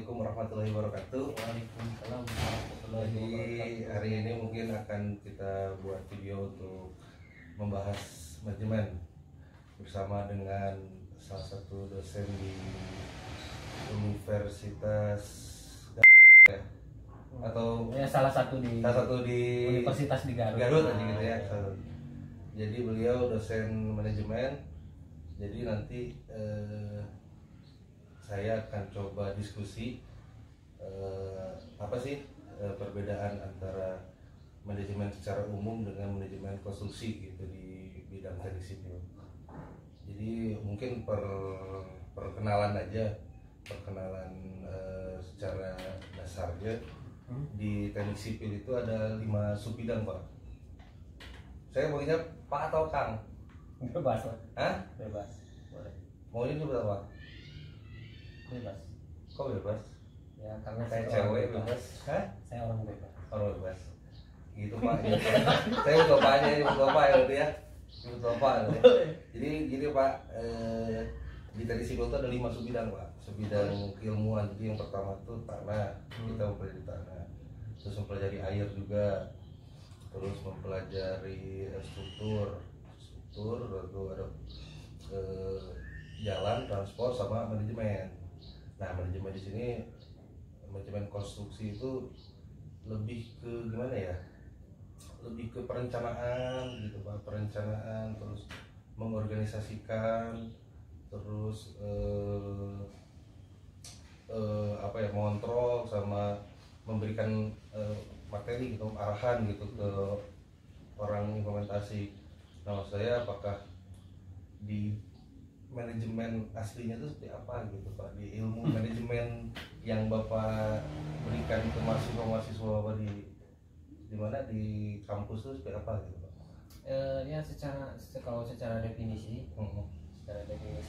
Assalamualaikum warahmatullahi wabarakatuh. Waalaikumsalam warahmatullahi Jadi wabarakatuh. hari ini mungkin akan kita buat video untuk membahas manajemen bersama dengan salah satu dosen di Universitas atau Ya, salah satu di Universitas di Garut. Garut aja gitu ya. Jadi beliau dosen manajemen. Jadi nanti saya akan coba diskusi apa sih perbedaan antara manajemen secara umum dengan manajemen konstruksi gitu di bidang teknik sipil. Jadi mungkin perkenalan aja, secara dasarnya di teknik sipil itu ada 5 subbidang, Pak. Saya maunya Pak atau Kang? Bebas lah. Hah? Bebas. Boleh. Maunya disebut apa? Bebas. Kok bebas? Ya karena Saya orang cewek bebas. Hah? Saya orang bebas. Orang bebas. Gitu Pak. Saya butuh Pak aja, butuh Pak ya gitu ya. Butuh Pak. Jadi gini Pak, di teknik sipil itu ada 5 subbidang Pak. Sebidang keilmuan. Jadi yang pertama itu tanah, kita mempelajari tanah. Terus mempelajari air juga. Terus mempelajari struktur, lalu ada jalan, transport, sama manajemen. Nah, manajemen di sini, manajemen konstruksi itu lebih ke gimana ya? Lebih ke perencanaan gitu Pak, perencanaan, terus mengorganisasikan, terus apa ya, mengontrol sama memberikan materi gitu, arahan gitu ke orang implementasi. Nah, maksud saya apakah di manajemen aslinya itu seperti apa gitu Pak, di ilmu manajemen yang Bapak berikan ke mahasiswa Bapak di mana di kampus itu seperti apa gitu Pak? Ya kalau secara definisi,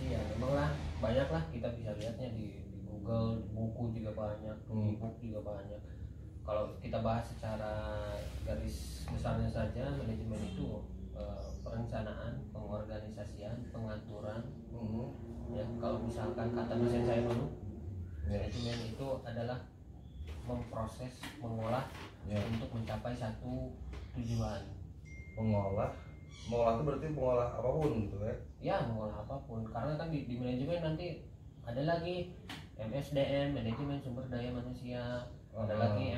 ya memang lah banyak lah, kita bisa lihatnya di Google, buku juga banyak, e-book juga banyak. Kalau kita bahas secara garis besarnya saja, manajemen itu perencanaan, pengorganisasian, pengaturan. Ya, kalau misalkan kata dosen saya dulu, manajemen itu adalah memproses, mengolah untuk mencapai satu tujuan. Mengolah itu berarti mengolah apapun gitu ya? Ya, mengolah apapun. Karena kan di manajemen nanti ada lagi MSDM, manajemen sumber daya manusia, ada lagi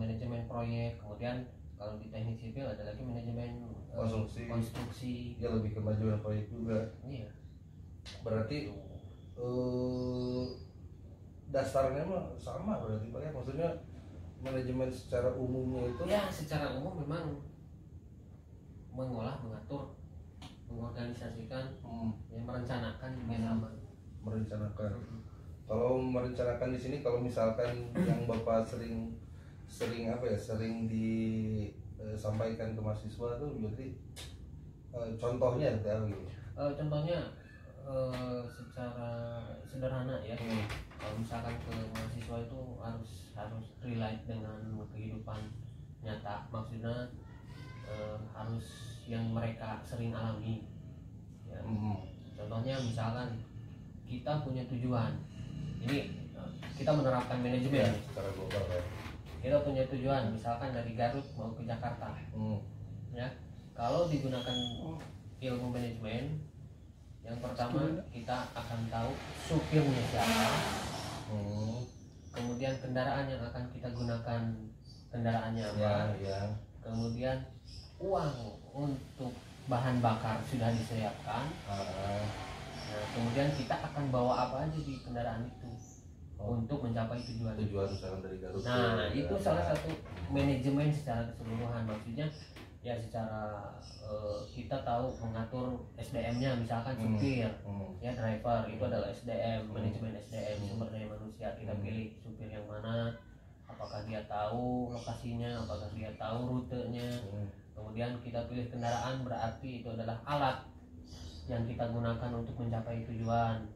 manajemen proyek, kemudian kalau di teknik sipil ada lagi manajemen konstruksi. Ya lebih ke manajemen proyek juga. Iya. Berarti dasarnya mah sama berarti Pak ya, maksudnya manajemen secara umumnya itu ya secara umum memang mengolah, mengatur, mengorganisasikan, yang merencanakan juga sama. Merencanakan. Kalau merencanakan di sini, kalau misalkan yang Bapak sering disampaikan ke mahasiswa tuh berarti contohnya gitu. Contohnya secara sederhana ya. Kalau misalkan ke mahasiswa itu harus relate dengan kehidupan nyata, maksudnya harus yang mereka sering alami ya. Contohnya misalkan kita punya tujuan, ini kita menerapkan manajemen secara global ya. Kita punya tujuan misalkan dari Garut mau ke Jakarta. Ya, kalau digunakan ilmu manajemen, yang pertama kita akan tahu supirnya siapa, kemudian kendaraan yang akan kita gunakan kendaraannya apa, kemudian uang untuk bahan bakar sudah disediakan. Nah, kemudian kita akan bawa apa aja di kendaraan itu untuk mencapai tujuan misalkan dari Garut. Nah, itu salah satu manajemen secara keseluruhan. Maksudnya ya secara kita tahu mengatur SDM-nya, misalkan supir, ya driver itu adalah SDM, manajemen SDM, sumber daya manusia. Kita pilih supir yang mana, apakah dia tahu lokasinya, apakah dia tahu rutenya. Kemudian kita pilih kendaraan, berarti itu adalah alat yang kita gunakan untuk mencapai tujuan.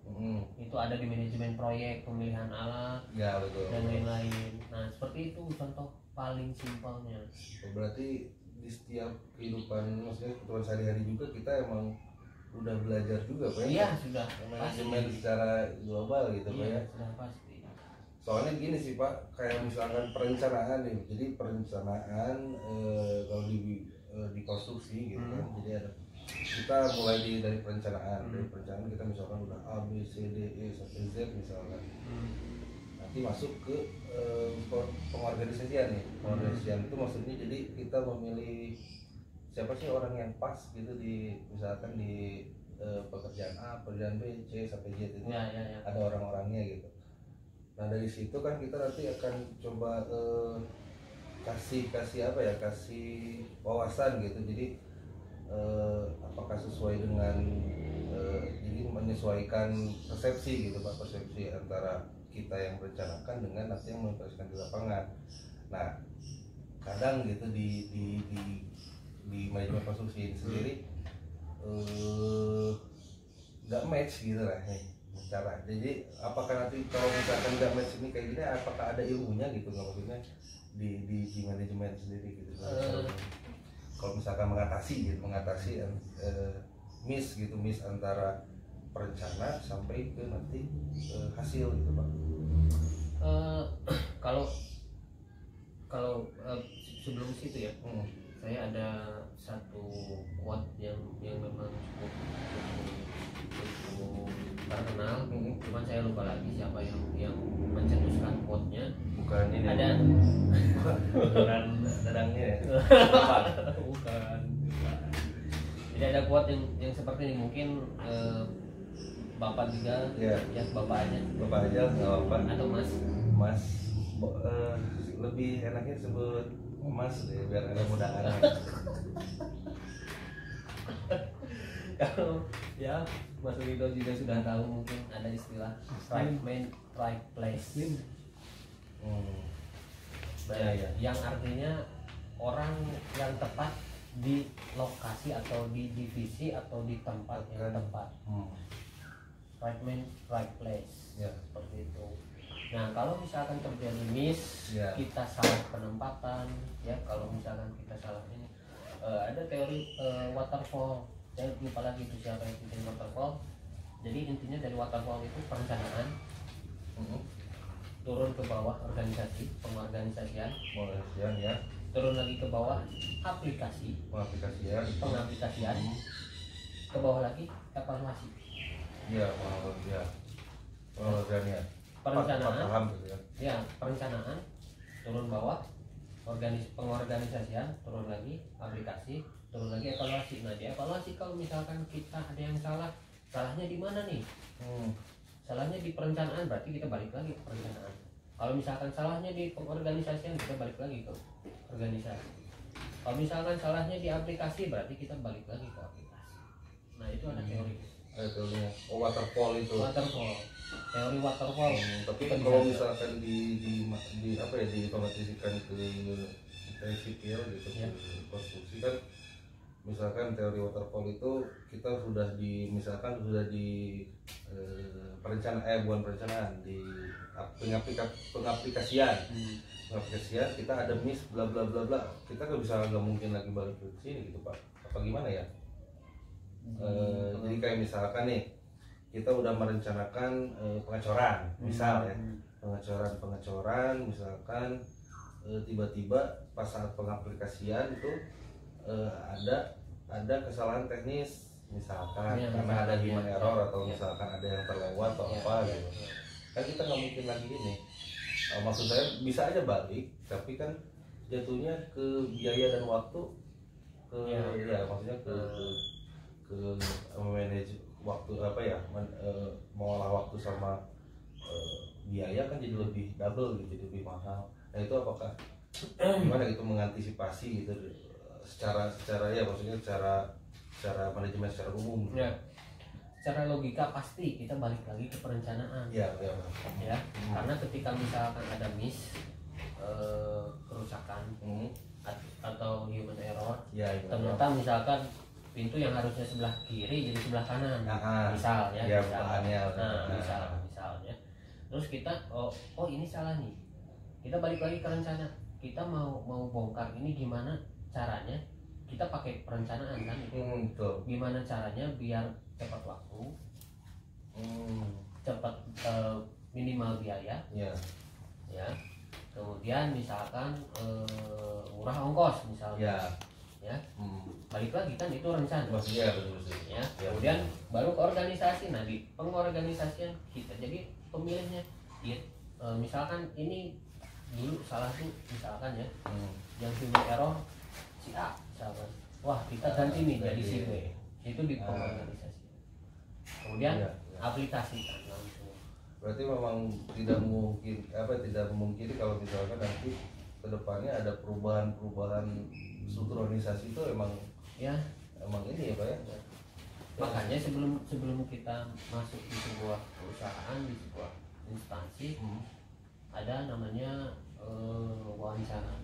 Itu ada di manajemen proyek, pemilihan alat, dan lain-lain. Nah, seperti itu contoh paling simpelnya. Berarti di setiap kehidupan, maksudnya kehidupan sehari-hari juga kita emang udah belajar juga Pak ya? Iya, sudah manajemen secara global gitu Pak ya? Sudah pasti. Soalnya gini sih Pak, kayak misalkan perencanaan nih, jadi perencanaan kalau di konstruksi gitu kan, jadi ada kita mulai dari perencanaan, dari perencanaan kita misalkan udah A B C D E sampai Z misalkan, nanti masuk ke pengorganisasian nih, pengorganisasian itu maksudnya jadi kita memilih siapa sih orang yang pas gitu di misalkan di pekerjaan A, pekerjaan B, C sampai Z itu ada orang-orangnya gitu. Nah dari situ kan kita nanti akan coba kasih apa ya, kasih wawasan gitu. Jadi apakah sesuai dengan jadi menyesuaikan persepsi gitu Pak, persepsi antara kita yang merencanakan dengan nanti yang mengoperasikan di lapangan. Nah kadang gitu di manajemen konstruksi ini sendiri nggak match gitu lah nih cara. Jadi apakah nanti kalau misalkan nggak match ini kayak gini, apakah ada ilmunya gitu nggak, maksudnya di manajemen sendiri gitu. Kalau misalkan mengatasi miss antara perencana sampai ke nanti hasil gitu Pak. Kalau sebelum situ ya, saya ada satu quote yang memang cukup terkenal, cuman saya lupa lagi siapa yang mencetuskan quote-nya. Bukan ini ada bukan dadangnya ya. bukan. Jadi ada quote yang seperti ini, mungkin Bapak juga ya Bapak aja nggak apa atau Mas lebih enaknya sebut Mas deh biar ada mudahan. Kalau ya Mas Rido juga sudah tahu, mungkin ada istilah right man right place. Yang artinya orang yang tepat di lokasi atau di divisi atau di tempat yang tepat. Right man right place ya, seperti itu. Nah kalau misalkan terjadi miss, kita salah penempatan ya, kalau misalkan kita salah ini, ada teori waterfall. Saya lupa lagi itu siapa yang bikin waterfall. Jadi intinya dari waterfall itu perencanaan, turun ke bawah organisasi, pengorganisasian ya, turun lagi ke bawah pengaplikasian, ke bawah lagi evaluasi. Perencanaan, perencanaan, turun bawah pengorganisasian, turun lagi aplikasi, turun lagi evaluasi. Nah di evaluasi kalau misalkan kita ada yang salahnya di mana nih? Salahnya di perencanaan, berarti kita balik lagi ke perencanaan. Kalau misalkan salahnya di pengorganisasian, kita balik lagi ke organisasi. Kalau misalkan salahnya di aplikasi, berarti kita balik lagi ke aplikasi. Nah itu ada teori. Teorinya. Waterfall itu. Teori waterfall. Tapi kalau misalkan di apa ya, diotomatiskan ke sipil gitu, ke konstruksi kan, misalkan teori waterfall itu kita sudah di perencanaan di pengaplikasian kita ada miss bla bla bla bla, kita nggak mungkin lagi balik ke sini gitu Pak, apa gimana ya? Jadi kayak misalkan nih kita udah merencanakan pengecoran misal ya, pengecoran misalkan tiba-tiba pas saat pengaplikasian itu ada kesalahan teknis misalkan karena ada human error atau misalkan ada yang terlewat atau apa gitu. Kan kita nggak mungkin lagi ini, maksud saya bisa aja balik, tapi kan jatuhnya ke biaya dan waktu, maksudnya ke manage waktu apa ya, mengolah waktu sama biaya kan jadi lebih double gitu, jadi lebih mahal. Nah itu apakah gimana gitu mengantisipasi gitu secara ya, maksudnya secara manajemen secara umum gitu. Secara logika pasti kita balik lagi ke perencanaan ya. Karena ketika misalkan ada miss, kerusakan atau human error, ternyata misalkan pintu yang harusnya sebelah kiri jadi sebelah kanan, misalnya. Misalnya terus kita oh ini salah nih, kita balik lagi ke rencana, kita mau bongkar ini gimana caranya, kita pakai perencanaan kan, gimana caranya biar cepat waktu, cepat minimal biaya, ya. Kemudian misalkan murah ongkos misalnya, ya. Balik lagi kan itu rencana. Maksudnya betul ya. Kemudian baru ke organisasi. Nah di pengorganisasian kita jadi pemilihnya, ya. Misalkan ini dulu salah tuh misalkan ya, yang human error si A misalkan, wah kita ganti nih jadi si B, itu di pengorganisasi. Kemudian aplikasikan langsung. Berarti memang tidak mungkin kalau misalkan nanti kedepannya ada perubahan struktur organisasi itu emang ini ya Pak ya. Makanya sebelum kita masuk di sebuah perusahaan, di sebuah instansi, ada namanya wawancara.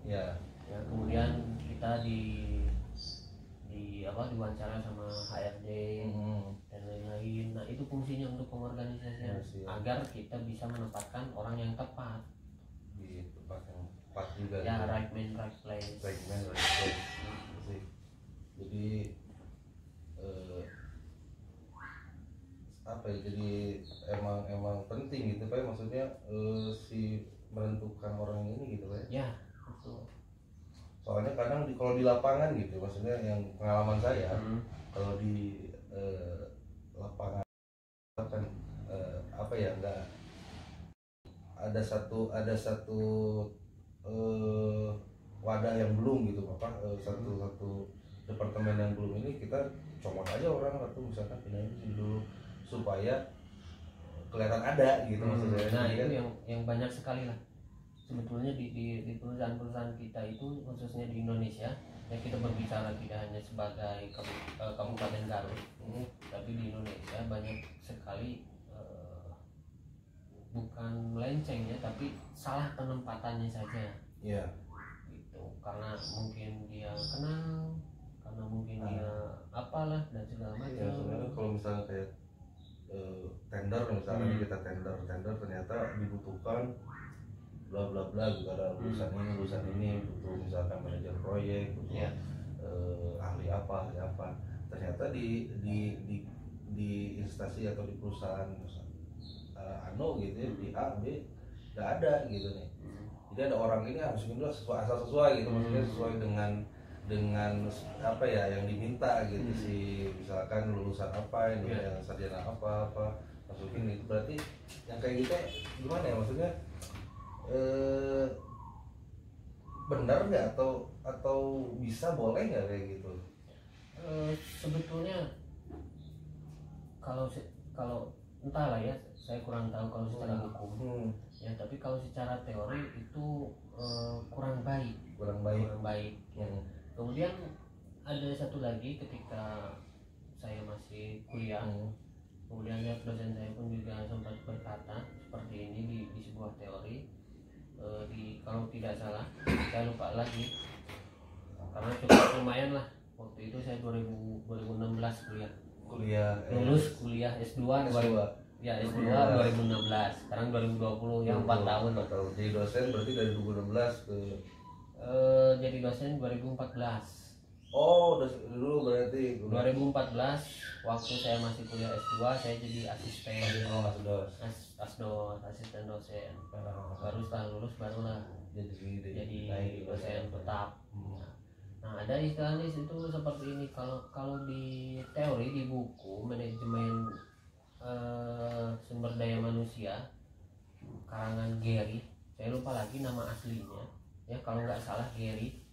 Ya, kemudian kita diwawancara sama HRD dan lain-lain. Nah itu fungsinya untuk pengorganisasian, agar kita bisa menempatkan orang yang tepat di tempat yang tepat juga. Ya, right man right place. Jadi jadi emang penting gitu Pak, maksudnya si menentukan orang ini gitu Pak. Ya, betul. Soalnya kadang kalau di lapangan gitu, maksudnya yang pengalaman saya, kalau di lapangan kan nggak ada satu wadah yang belum gitu satu departemen yang belum ini, kita comot aja orang atau misalkan pindahin sini dulu supaya kelihatan ada gitu maksudnya. Nah itu yang banyak sekali lah sebetulnya di perusahaan-perusahaan kita itu, khususnya di Indonesia ya. Kita berbicara tidak hanya sebagai Kabupaten Garut, tapi di Indonesia banyak sekali bukan melenceng ya, tapi salah penempatannya saja. Gitu. Karena mungkin dia kenal, karena mungkin dia apalah dan segala macam. Ya, sebenarnya kalau misalnya kayak tender misalnya, kita tender ternyata dibutuhkan bla bla bla gitu, ada lulusan ini butuh misalkan manajer proyek, butuh ahli apa, ternyata di instansi atau di perusahaan gitu ya, di A B nggak ada gitu nih. Jadi ada orang ini harus sesuai gitu, maksudnya sesuai dengan apa ya yang diminta gitu. Misalkan lulusan apa ini, yang sarjana apa masukin itu. Berarti yang kayak gitu gimana ya, maksudnya benar nggak atau bisa boleh nggak kayak gitu? Sebetulnya kalau entahlah ya, saya kurang tahu kalau secara hukum ya, tapi kalau secara teori itu kurang baik ya. Kemudian ada satu lagi, ketika saya masih kuliah, kemudian dosen saya pun juga sempat berkata seperti ini di sebuah teori. Kalau tidak salah, saya lupa lagi karena cukup lumayan lah. Waktu itu saya 2016 kuliah lulus kuliah S2 ya, S2 2016, sekarang 2020 yang 4 tahun. Jadi dosen berarti dari 2016 ke jadi dosen 2014. Oh, dulu berarti 2014 waktu saya masih kuliah S2, saya jadi asisten asisten dosen. Baru setelah lulus barulah jadi dosen tetap. Nah, ada istilahnya itu seperti ini. Kalau di teori, di buku manajemen sumber daya manusia karangan Gary, saya lupa lagi nama aslinya ya, kalau nggak salah Gary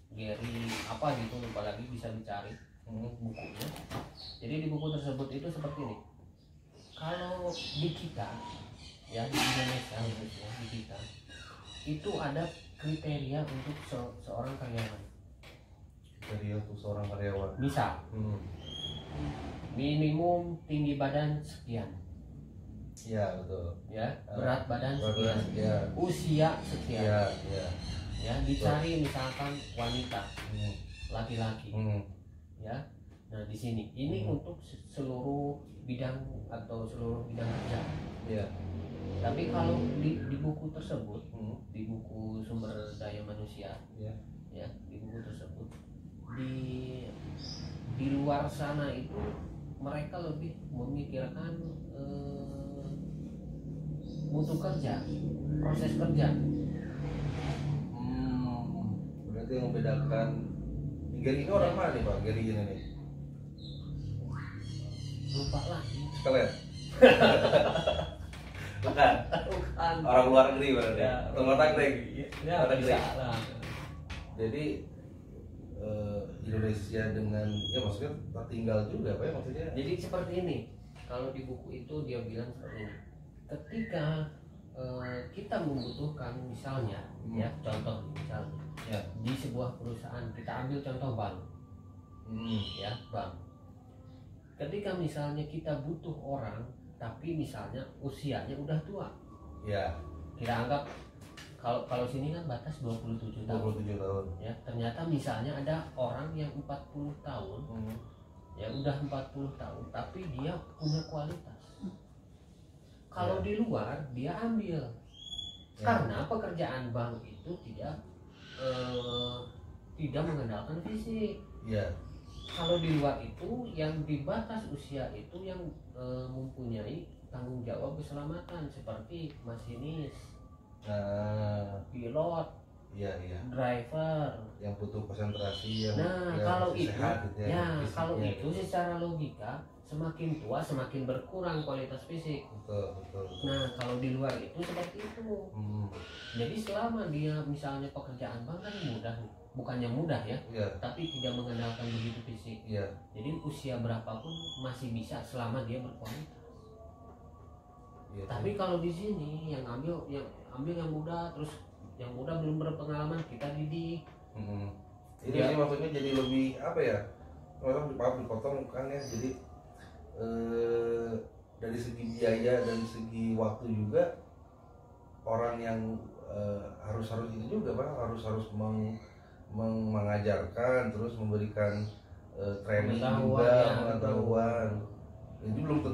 apa gitu, lupa lagi, bisa dicari bukunya. Jadi di buku tersebut itu seperti ini. Kalau di kita ya, di Indonesia khususnya di kita itu ada kriteria untuk seorang karyawan. Kriteria untuk seorang karyawan. Misal minimum tinggi badan sekian. Ya betul. Ya, berat badan sekian. Usia sekian. Ya, dicari misalkan wanita, laki-laki. Ya. Nah, di sini ini untuk seluruh bidang atau seluruh bidang kerja. Ya. Tapi kalau di buku tersebut, di buku sumber daya manusia, ya, di buku tersebut, di luar sana itu mereka lebih memikirkan butuh kerja, proses kerja. Berarti yang membedakan Gary ini orang mana nih Pak? Gary ini nih? Lupa lah. Sekalian? Bukan. Orang luar negeri berarti. Luar negeri. Ya, bisa lah. Jadi Indonesia dengan ya maksudnya tertinggal juga Pak ya maksudnya. Jadi seperti ini. Kalau di buku itu dia bilang seperti ini. Ketika kita membutuhkan misalnya ya contoh misalnya ya. Di sebuah perusahaan kita ambil contoh bank. Ya, bank. Ketika misalnya kita butuh orang tapi misalnya usianya udah tua. Ya. Kita anggap kalau sini kan batas 27 tahun. 27 tahun. Ya, ternyata misalnya ada orang yang 40 tahun. Ya udah 40 tahun tapi dia punya kualitas. Kalau di luar dia ambil. Karena pekerjaan bank itu tidak mengandalkan fisik. Iya. Kalau di luar itu yang di batas usia itu yang mempunyai tanggung jawab keselamatan seperti masinis, pilot, iya, driver, yang butuh konsentrasi, yang kalau itu sehat, gitu ya, kalau itu secara logika semakin tua semakin berkurang kualitas fisik. Betul. Nah kalau di luar itu seperti itu. Jadi selama dia misalnya pekerjaan bank kan mudah, bukannya mudah ya, tapi tidak mengandalkan begitu fisik. Jadi usia berapapun masih bisa selama dia berkualitas. Tapi kalau di sini yang ambil yang muda, terus yang muda belum berpengalaman kita didik. Ini maksudnya jadi lebih apa ya? Orang dipotong kan ya, jadi dari segi biaya dan segi waktu juga orang yang harus itu juga Pak, harus mengajarkan, terus memberikan training juga, pengetahuan. Jadi belum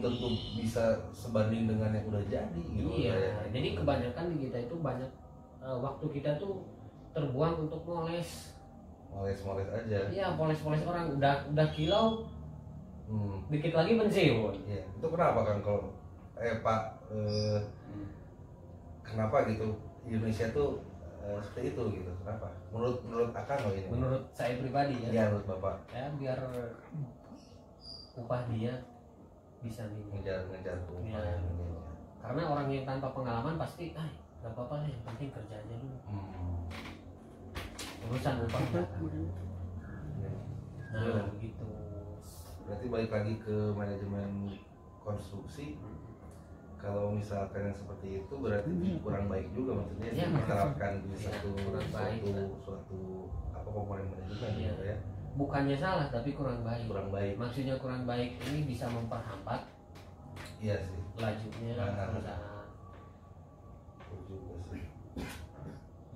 tentu bisa sebanding dengan yang udah jadi gitu. Iya, jadi kebanyakan di kita itu banyak waktu kita tuh terbuang untuk moles aja. Iya, poles orang udah kilau. Dikit lagi pensiun. Iya. Itu kenapa kan kalau Pak kenapa gitu Indonesia tuh seperti itu gitu? Kenapa? Menurut Akang loh ini. Menurut saya pribadi ya. Iya, menurut Bapak. Ya biar upah dia bisa ngejar tuh. Ya. Karena orang yang tanpa pengalaman pasti nggak apa-apa yang penting kerja aja dulu. Urusan upah begitu. Berarti balik lagi ke manajemen konstruksi. Kalau misalkan yang seperti itu berarti kurang baik juga maksudnya diterapkan di suatu komponen manajemen gitu ya. Bukannya salah tapi kurang baik. Maksudnya kurang baik ini bisa memperhambat lajunya perusahaan. Juga sih.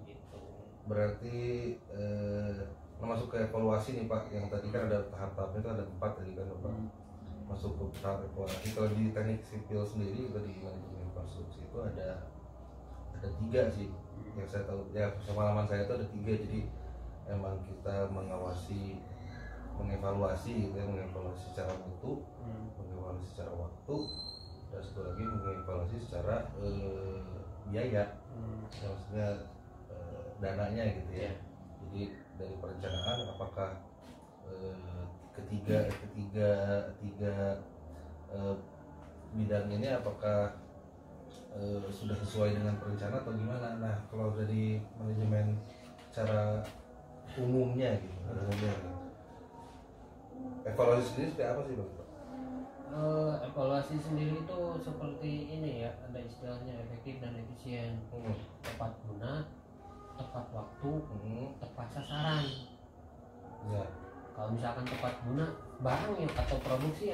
Gitu. Berarti masuk ke evaluasi nih Pak, yang tadi kan ada tahap-tahapnya itu ada 4 tadi kan Bapak. Masuk ke tahap evaluasi. Kalau di teknik sipil sendiri atau di manajemen konstruksi itu ada 3 sih yang saya tahu ya, pengalaman saya itu ada 3. Jadi emang kita mengevaluasi gitu ya, mengevaluasi secara mutu, mengevaluasi secara waktu, dan satu lagi mengevaluasi secara biaya, maksudnya dananya gitu ya. Jadi dari perencanaan apakah ketiga bidang ini apakah sudah sesuai dengan perencanaan atau gimana? Nah kalau dari manajemen cara umumnya gitu, evaluasi sendiri seperti apa sih Bang? Evaluasi sendiri itu seperti ini ya, ada istilahnya efektif dan efisien, tepat guna, tepat waktu, tepat sasaran. Ya. Kalau misalkan tepat guna, barang yang kita produksi,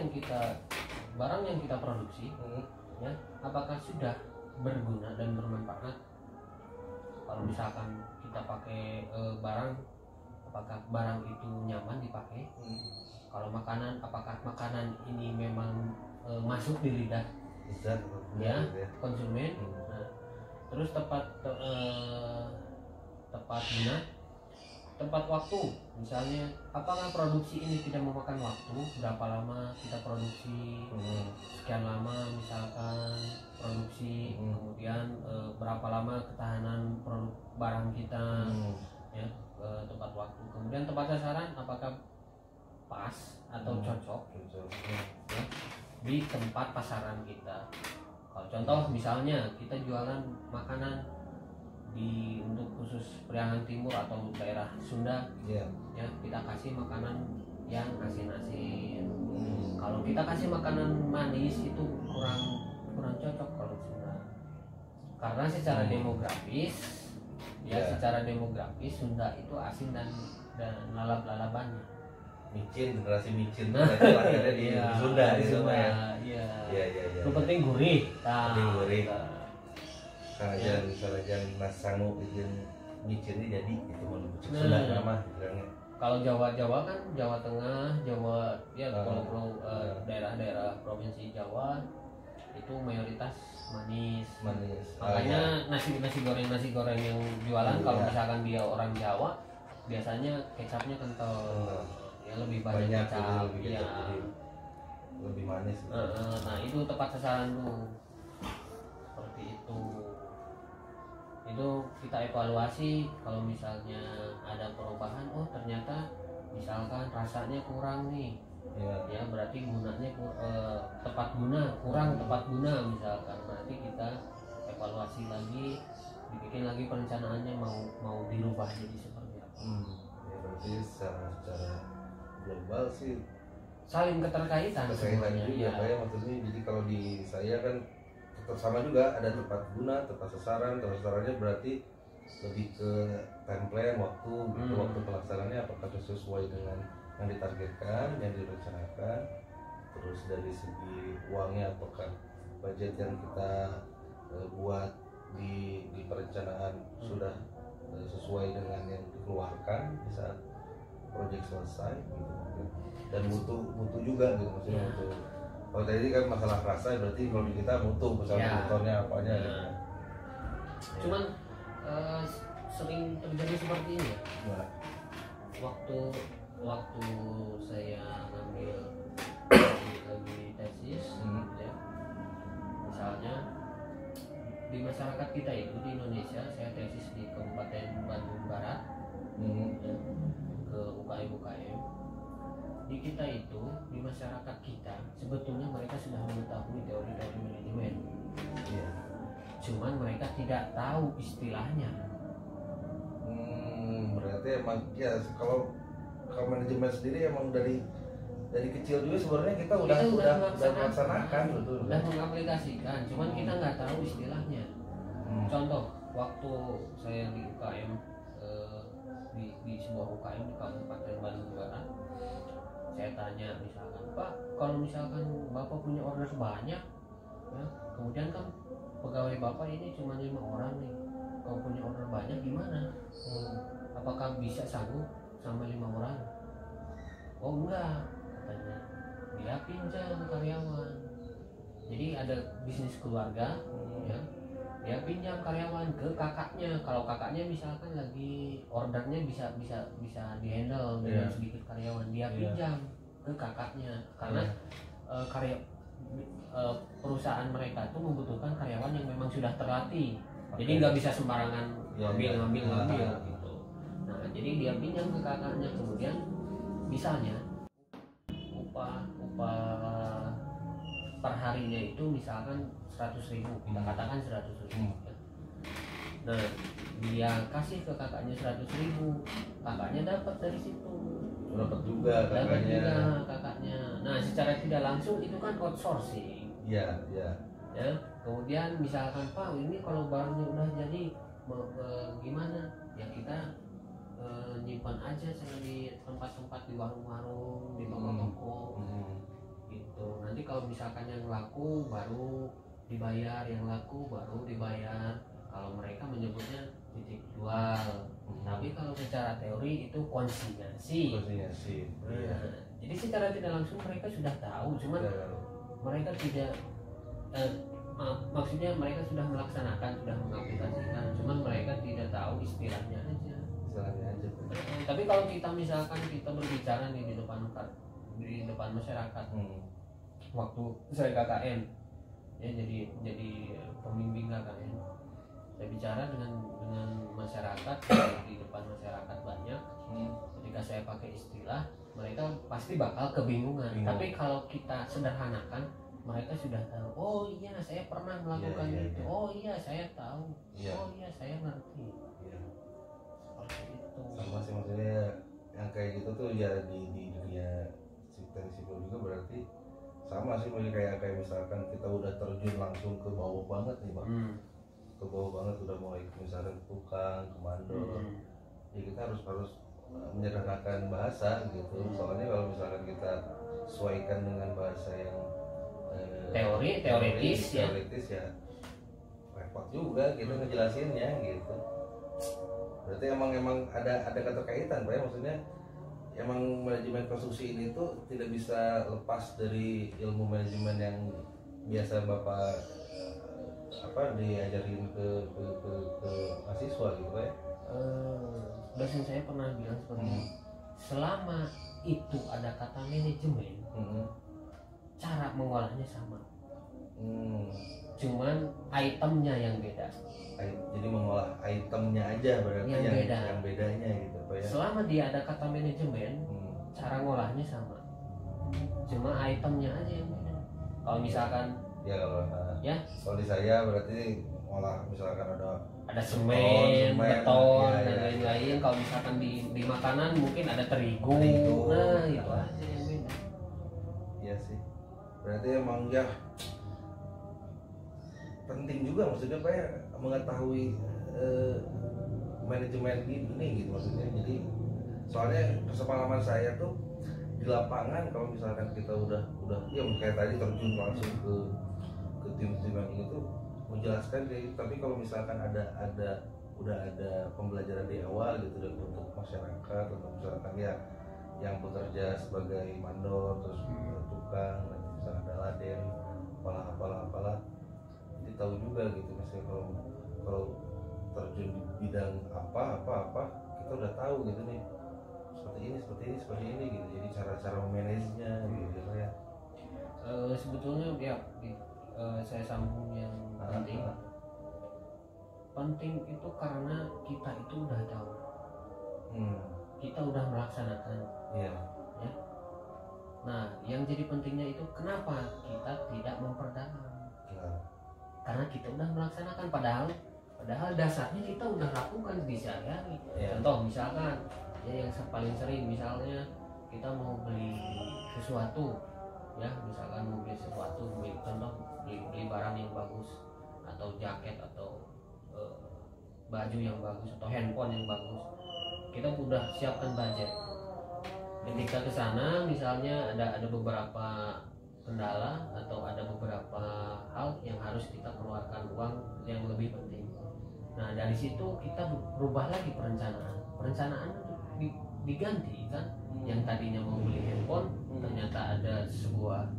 ya, apakah sudah berguna dan bermanfaat? Kalau misalkan kita pakai barang, apakah barang itu nyaman dipakai? Kalau makanan, apakah makanan ini memang masuk di lidah konsumen? Nah, terus tepat guna, tepat waktu, misalnya apakah produksi ini tidak memakan waktu, berapa lama kita produksi, sekian lama misalkan produksi, kemudian berapa lama ketahanan produk barang kita, ya, tepat waktu, kemudian tepat sasaran, apakah pas atau cocok, ya, di tempat pasaran kita. Kalau contoh misalnya kita jualan makanan untuk khusus Priangan Timur atau daerah Sunda, ya kita kasih makanan yang asin-asin. Kalau kita kasih makanan manis itu kurang cocok kalau Sunda, karena secara demografis, secara demografis Sunda itu asin dan lalap-lalapannya. Generasi micin lahirnya di Sunda, di Sunda. Iya. Yang penting gurih. Gurih. Jangan nasangu izin micin ini jadi itu menuju Sunda nama bilangnya. Kalau Jawa kan Jawa Tengah, Jawa ya kalau daerah-daerah provinsi Jawa itu mayoritas manis. Makanya nasi goreng yang jualan kalau misalkan dia orang Jawa biasanya kecapnya kental. Ya lebih banyak kecap. Lebih manis. Nah, itu tepat sasaran tuh. Seperti itu. Itu kita evaluasi kalau misalnya ada perubahan, oh ternyata misalkan rasanya kurang nih, ya berarti gunanya tepat guna misalkan, berarti kita evaluasi lagi, dibikin lagi perencanaannya mau dirubah jadi seperti apa. Ya berarti secara global sih saling keterkaitan juga ya. Kayak maksudnya jadi kalau di saya kan tetap sama juga, ada tepat guna, tepat sasarannya berarti lebih ke timeline waktu gitu, waktu pelaksanaannya apakah sesuai dengan yang ditargetkan, yang direncanakan, terus dari segi uangnya apakah budget yang kita buat di perencanaan sudah sesuai dengan yang dikeluarkan di saat proyek selesai gitu, dan mutu juga gitu maksudnya. Kalau tadi kan masalah rasa, berarti kalau di kita mutu misalnya motornya apanya gitu. Cuman sering terjadi seperti ini ya. Waktu saya ngambil lagi tesis, ya, misalnya di masyarakat kita itu di Indonesia, saya tesis di Kabupaten Bandung Barat, ya, ke UKM. Di kita itu, di masyarakat kita sebetulnya mereka sudah mengetahui teori-teori manajemen, cuman mereka tidak tahu istilahnya. Berarti emang ya kalau manajemen sendiri emang dari kecil juga sebenarnya kita udah melaksanakan, udah mengaplikasikan, cuman kita nggak tahu istilahnya. Contoh, waktu saya di UKM, di sebuah UKM di Kabupaten Bandung Barat, saya tanya misalkan, Pak, kalau misalkan Bapak punya order banyak, ya, kemudian kan pegawai Bapak ini cuma 5 orang nih, kalau punya order banyak gimana? Apakah bisa sanggup sama 5 orang? Oh enggak, katanya, dia pinjam karyawan. Jadi ada bisnis keluarga, ya, dia pinjam karyawan ke kakaknya. Kalau kakaknya misalkan lagi ordernya bisa dihandle dengan sedikit karyawan, dia pinjam ke kakaknya, karena perusahaan mereka itu membutuhkan karyawan yang memang sudah terlatih. Jadi nggak bisa sembarangan ngambil gitu. Nah, jadi dia pinjam ke kakaknya, kemudian misalnya upah per harinya itu misalkan 100.000, kita katakan 100.000. Nah, dia kasih ke kakaknya 100.000, kakaknya dapat dari situ. Dapat juga kakaknya. Nah, secara tidak langsung itu kan outsourcing. Ya. Kemudian misalkan, Pak, ini kalau barangnya udah jadi gimana? Ya kita nyimpan aja di tempat-tempat, di warung-warung, di toko-toko. Gitu. Nanti kalau misalkan yang laku baru dibayar, yang laku baru dibayar. Kalau mereka menyebutnya titik jual, tapi kalau secara teori itu konsinyasi. Jadi secara tidak langsung mereka sudah tahu, cuman mereka tidak maksudnya mereka sudah melaksanakan, sudah mengaplikasikan, cuman mereka tidak tahu istilahnya aja. Misalnya aja. Tapi kalau kita misalkan kita berbicara nih di depan masyarakat, waktu saya KKN ya, jadi pembimbing KKN, saya bicara dengan masyarakat di depan masyarakat banyak. Ketika saya pakai istilah, mereka pasti bakal kebingungan. Tapi kalau kita sederhanakan, mereka sudah tahu. Oh iya, saya pernah melakukan itu. Oh iya, saya tahu. Oh iya, saya ngerti. Seperti itu. Sama sih, maksudnya yang kayak gitu tuh ya di dunia teknik sipil juga berarti sama sih, kayak misalkan kita udah terjun langsung ke bawah banget nih Bang. Ke bawah banget, udah mulai misalkan tukang, komando. Ya kita harus menyederhanakan bahasa gitu. Soalnya kalau misalkan kita sesuaikan dengan bahasa yang teoritis ya repot juga gitu ngejelasinnya gitu. Berarti emang ada keterkaitan Pak ya, maksudnya emang manajemen konstruksi ini tuh tidak bisa lepas dari ilmu manajemen yang biasa Bapak diajarin ke mahasiswa gitu Pak ya. Dosen saya pernah bilang seperti ini, selama itu ada kata manajemen, cara mengolahnya sama, cuman itemnya yang beda. Jadi mengolah itemnya aja berarti yang bedanya gitu Pak ya. Selama dia ada kata manajemen, cara ngolahnya sama, cuma itemnya aja yang beda. Kalau misalkan kalau di saya berarti ngolah misalkan ada semen, beton dan lain-lain. Kalau misalkan di makanan mungkin ada terigu. Nah itu aja yang beda. Iya sih, berarti emang ya penting juga maksudnya Pak ya mengetahui manajemen ini gitu maksudnya. Jadi soalnya kesepakaman saya tuh di lapangan, kalau misalkan kita udah ya kayak tadi terjun langsung ke tim-tim yang itu menjelaskan kayak gitu. Tapi kalau misalkan udah ada pembelajaran di awal gitu untuk masyarakat, untuk misalkan ya yang bekerja sebagai mandor, terus tukang, nanti misalkan ada laden, apalah jadi tahu juga gitu. Misalnya kalau terjun di bidang apa kita udah tahu gitu nih, seperti ini gitu. Jadi cara memanagenya gitu ya. Sebetulnya ya saya sambung yang penting itu karena kita itu udah tahu, kita udah melaksanakan ya. Nah yang jadi pentingnya itu kenapa kita tidak memperdalam karena kita udah melaksanakan, padahal dasarnya kita udah lakukan di sehari-hari. Contoh misalkan ya yang paling sering, misalnya kita mau beli sesuatu ya, misalkan mau beli sesuatu, contoh beli barang yang bagus atau jaket atau baju yang bagus atau handphone yang bagus, kita udah siapkan budget. Ketika ke sana misalnya ada beberapa kendala atau ada beberapa hal yang harus kita keluarkan uang yang lebih penting. Nah dari situ kita berubah lagi perencanaan diganti kan. Yang tadinya mau beli handphone ternyata ada sesuatu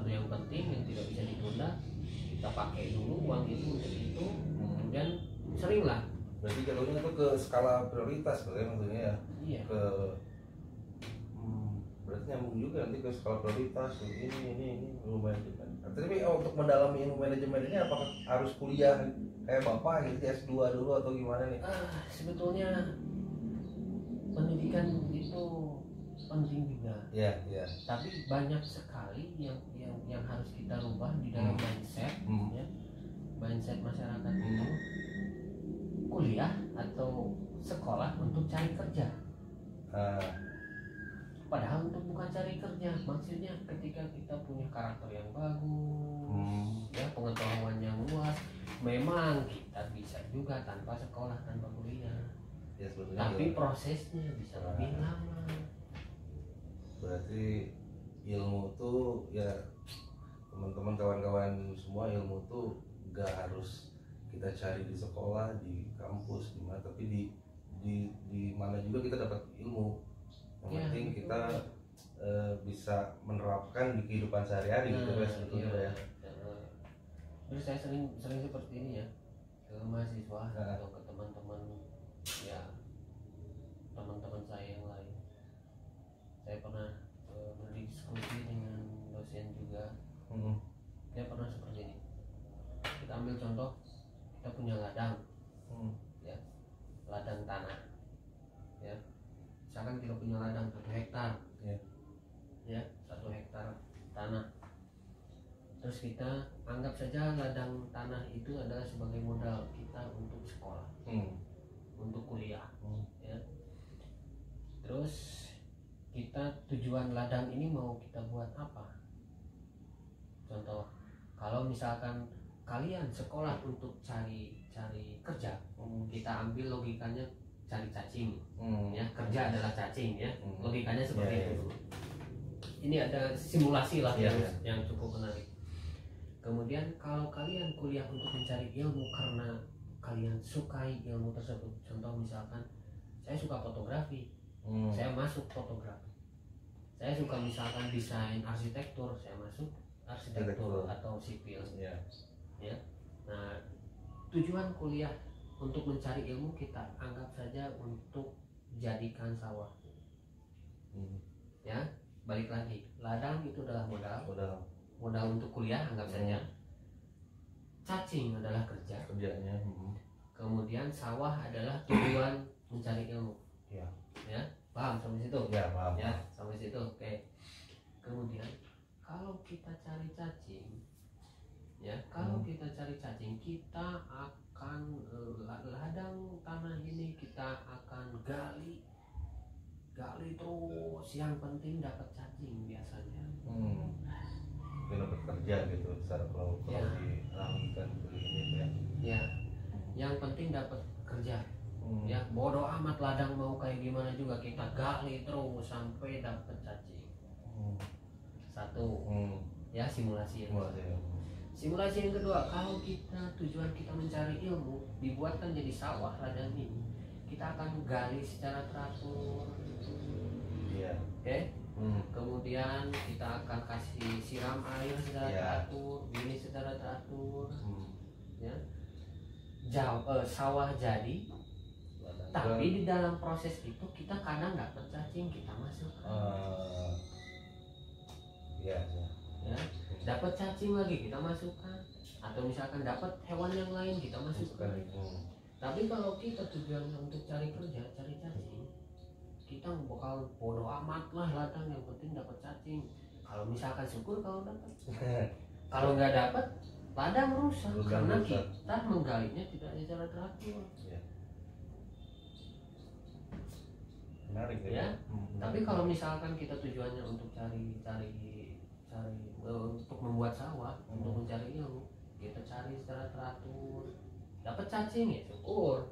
yang penting yang tidak bisa ditunda, kita pakai dulu uang itu untuk itu. Kemudian sering lah, berarti jatuhnya itu ke skala prioritas maksudnya ya. Iya. Berarti nyambung juga nanti ke skala prioritas ini ilmu manajemen. Tapi untuk mendalami ilmu manajemen ini apakah harus kuliah kayak Bapak gitu S2 dulu atau gimana nih? Sebetulnya pendidikan itu penting juga. Iya. Tapi banyak sekali yang harus kita rubah di dalam mindset ya. Mindset masyarakat itu kuliah atau sekolah untuk cari kerja. Padahal untuk bukan cari kerja, maksudnya ketika kita punya karakter yang bagus, ya pengetahuan yang luas, memang kita bisa juga tanpa sekolah, tanpa kuliah. Ya, tapi prosesnya bisa lebih lama. Berarti ilmu tuh ya teman-teman kawan-kawan semua, ilmu tuh gak harus kita cari di sekolah, di kampus, di mana, tapi di mana juga kita dapat ilmu. Yang penting kita bisa menerapkan di kehidupan sehari-hari gitu guys, sebetulnya ya. Terus saya sering seperti ini ya ke mahasiswa atau ke teman-teman ya teman-teman saya yang lain. Saya pernah berdiskusi dengan dosen juga. Dia pernah seperti ini. Kita ambil contoh, kita punya ladang, ya, ladang tanah, ya. Misalkan kita punya ladang 1 hektar, ya, 1 hektar tanah. Terus kita anggap saja ladang tanah itu adalah sebagai modal kita untuk sekolah, untuk kuliah, ya. Terus kita tujuan ladang ini mau kita buat apa? Contoh, kalau misalkan kalian sekolah untuk cari kerja, kita ambil logikanya cari cacing, ya, kerja adalah cacing, ya, logikanya seperti itu. Ini ada simulasi lah yang cukup menarik. Kemudian kalau kalian kuliah untuk mencari ilmu karena kalian sukai ilmu tersebut, contoh misalkan saya suka fotografi, saya masuk fotografi. Saya suka misalkan desain arsitektur, saya masuk arsitektur atau sipil, ya. Nah, tujuan kuliah untuk mencari ilmu kita anggap saja untuk jadikan sawah, ya. Balik lagi, ladang itu adalah modal untuk kuliah, anggap saja. Cacing adalah kerjanya. Kemudian sawah adalah tujuan mencari ilmu, ya. Paham sampai situ? Ya, paham. Ya, sampai situ. Oke. Kemudian kalau kita cari cacing, ya, kita akan ladang tanah ini kita akan gali terus. Yang penting dapat cacing biasanya. Dapat kerja gitu, kalau dialamikan begini, ya. Ya, yang penting dapat kerja. Ya, bodoh amat ladang mau kayak gimana juga, kita gali terus sampai dapat cacing. Satu, ya, simulasi yang kedua, kalau tujuan kita mencari ilmu, dibuatkan jadi sawah ladang ini, kita akan gali secara teratur, oke? Kemudian kita akan kasih siram air secara teratur, ini secara teratur, ya. Sawah jadi, tapi di dalam proses itu kita kadang dapat cacing, kita masukkan. Ya, dapat cacing lagi kita masukkan, atau misalkan dapat hewan yang lain kita masukkan. Tapi kalau kita tujuan untuk cari kerja, cari cacing, kita bakal bodoh amat lah ladang, yang penting dapat cacing. Kalau misalkan syukur kalau dapat, kalau nggak dapat ladang rusak karena kita menggalinya tidak secara teratur. Menarik, ya. Tapi kalau misalkan kita tujuannya untuk cari untuk membuat sawah, untuk mencari ilmu, kita cari secara teratur, dapat cacing ya syukur,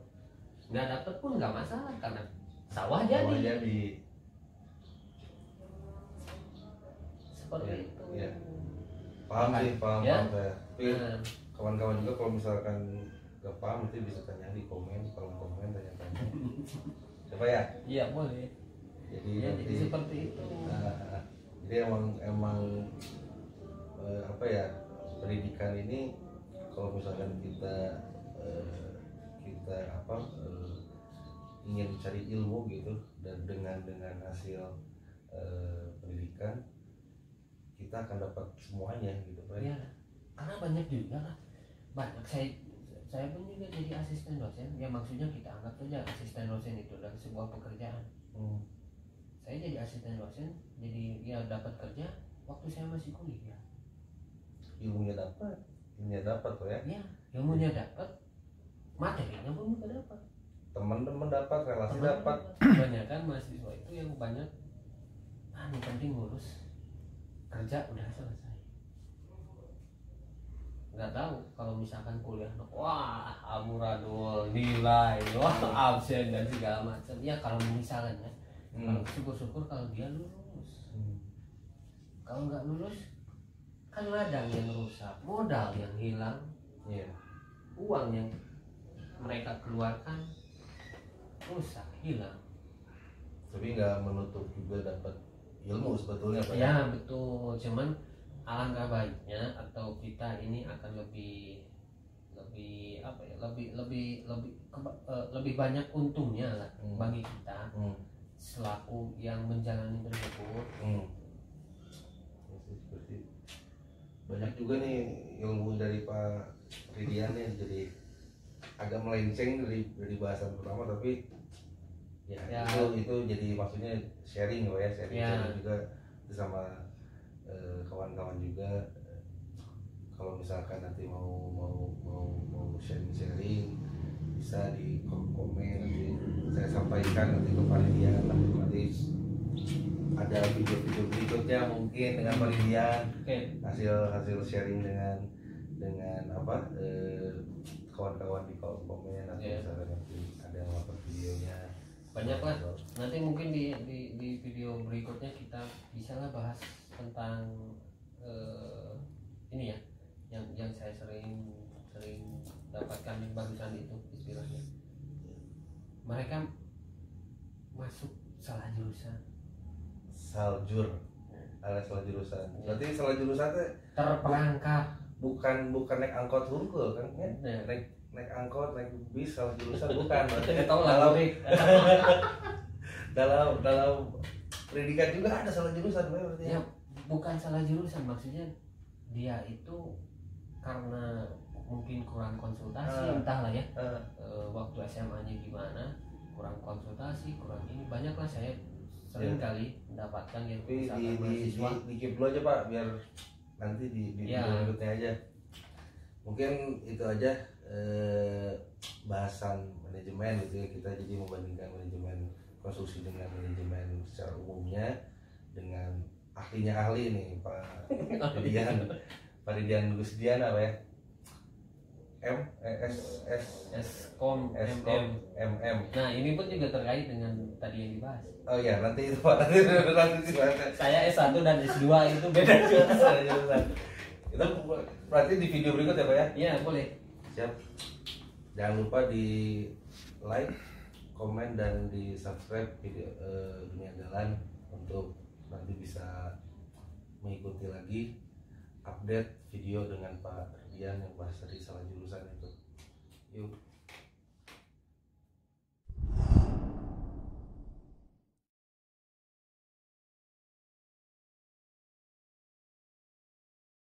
nggak dapat pun nggak masalah karena sawah jadi. Seperti itu. Ya. Paham saya. Tapi kawan-kawan juga kalau misalkan nggak paham itu bisa tanya di komen, tanya-tanya. Coba ya? Iya, boleh. Jadi seperti itu. Jadi emang pendidikan ini kalau misalkan kita ingin cari ilmu gitu, dan dengan hasil pendidikan kita akan dapat semuanya gitu, Pak. Ya, karena banyak juga lah. Saya pun juga jadi asisten dosen. Ya, maksudnya kita anggap saja asisten dosen itu adalah sebuah pekerjaan. Saya jadi asisten dosen, jadi ya dapat kerja waktu saya masih kuliah. Ilmunya dapat tuh ya. Ya, ilmunya dapat, materinya pun juga dapat. Teman-teman dapat, relasi dapat. Banyak kan mahasiswa itu yang banyak, yang penting lulus, kerja udah selesai. Nggak tahu kalau misalkan kuliah, wah amburadul, nilai, wah absen dan segala macam. Ya kalau misalkan ya. Kalau syukur-syukur kalau dia lulus. Kalau nggak lulus, kan ladang yang rusak, modal yang hilang, uang yang mereka keluarkan rusak, hilang. Tapi nggak menutup juga dapat ilmu sebetulnya, Pak. Ya betul, cuman alangkah baiknya atau kita ini akan lebih lebih apa ya, lebih banyak untungnya lah bagi kita selaku yang menjalani tersebut. Seperti banyak juga nih ilmu dari Pak Ridian nih, jadi agak melenceng dari bahasan pertama, tapi ya. itu jadi maksudnya sharing loh ya, sharing juga sama kawan-kawan juga. Kalau misalkan nanti mau sharing bisa di komen, nanti saya sampaikan nanti ke Pak Ridian, nanti ada video-video berikutnya mungkin dengan Pak Ridian, hasil sharing dengan apa kawan-kawan di kolom komen, nanti misalkan nanti ada yang upload videonya banyak lah. Nanti mungkin di video berikutnya kita bisa lah bahas tentang ini ya, yang saya sering dapatkan barusan itu istilahnya, mereka masuk salah jurusan, alias salah jurusan. Berarti salah jurusan itu terperangkap, bukan naik angkot huruf kan ya? naik angkot, naik bis salah jurusan bukan. Berarti dalam pendidikan juga ada salah jurusan berarti ya. Bukan salah jurusan, maksudnya dia itu karena mungkin kurang konsultasi, entahlah ya, waktu SMA-nya gimana, kurang konsultasi, kurang ini, banyaklah saya sering kali mendapatkan yang mahasiswa. Di keep dulu aja Pak, biar nanti di video berikutnya aja. Mungkin itu aja bahasan manajemen gitu ya. Kita jadi membandingkan manajemen konstruksi dengan manajemen secara umumnya dengan ahlinya ahli nih Pak Ridian Gusdian apa ya, Eskom MM. Nah ini pun juga terkait dengan tadi yang dibahas. Oh ya, nanti itu Pak, nanti dibahas. Saya S1 dan S2 itu beda jurusan. Itu berarti di video berikut ya Pak ya? Iya boleh. Siap. Jangan lupa di like, komen, dan di subscribe video Dunia Jalan untuk nanti bisa mengikuti lagi update video dengan Pak Ridian yang bahas tadi salah jurusan itu. Yuk.